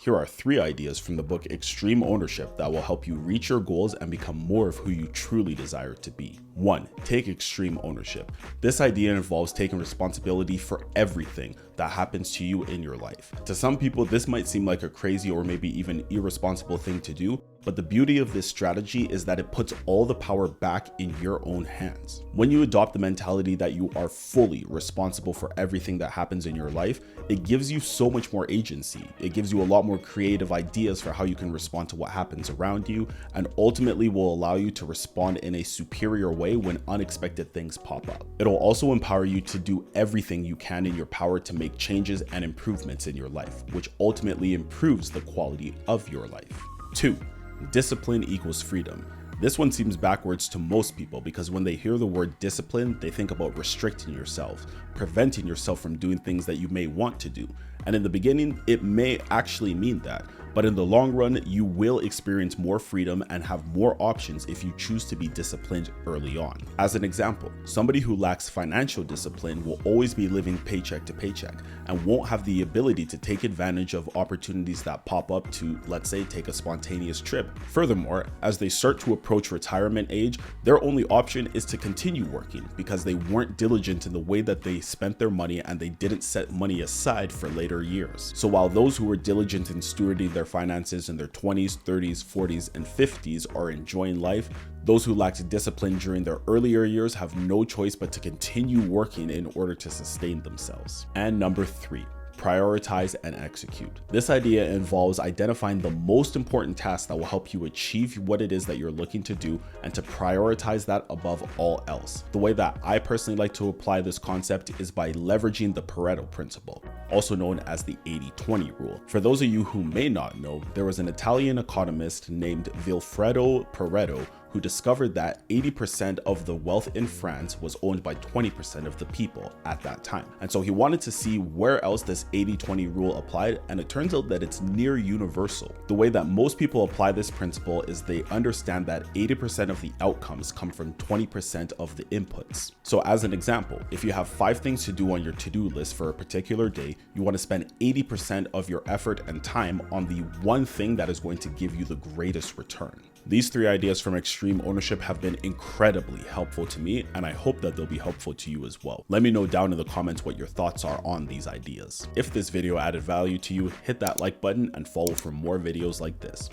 Here are 3 ideas from the book Extreme Ownership that will help you reach your goals and become more of who you truly desire to be. 1. Take extreme ownership. This idea involves taking responsibility for everything that happens to you in your life. To some people, this might seem like a crazy or maybe even irresponsible thing to do, but the beauty of this strategy is that it puts all the power back in your own hands. When you adopt the mentality that you are fully responsible for everything that happens in your life, it gives you so much more agency. It gives you a lot more creative ideas for how you can respond to what happens around you, and ultimately will allow you to respond in a superior way when unexpected things pop up. It'll also empower you to do everything you can in your power to make changes and improvements in your life, which ultimately improves the quality of your life. 2. Discipline equals freedom. This one seems backwards to most people because when they hear the word discipline, they think about restricting yourself, preventing yourself from doing things that you may want to do. And in the beginning, it may actually mean that, but in the long run, you will experience more freedom and have more options if you choose to be disciplined early on. As an example, somebody who lacks financial discipline will always be living paycheck to paycheck and won't have the ability to take advantage of opportunities that pop up to, let's say, take a spontaneous trip. Furthermore, as they start to approach retirement age, their only option is to continue working because they weren't diligent in the way that they spent their money and they didn't set money aside for later years. So while those who were diligent in stewarding their finances in their 20s, 30s, 40s, and 50s are enjoying life, those who lacked discipline during their earlier years have no choice but to continue working in order to sustain themselves. And number 3. Prioritize and execute. This idea involves identifying the most important tasks that will help you achieve what it is that you're looking to do and to prioritize that above all else. The way that I personally like to apply this concept is by leveraging the Pareto principle, also known as the 80-20 rule. For those of you who may not know, there was an Italian economist named Vilfredo Pareto who discovered that 80% of the wealth in France was owned by 20% of the people at that time. And so he wanted to see where else this 80-20 rule applied, and it turns out that it's near universal. The way that most people apply this principle is they understand that 80% of the outcomes come from 20% of the inputs. So as an example, if you have 5 things to do on your to-do list for a particular day, you want to spend 80% of your effort and time on the one thing that is going to give you the greatest return. These 3 ideas from Extreme Ownership have been incredibly helpful to me, and I hope that they'll be helpful to you as well. Let me know down in the comments what your thoughts are on these ideas. If this video added value to you, hit that like button and follow for more videos like this.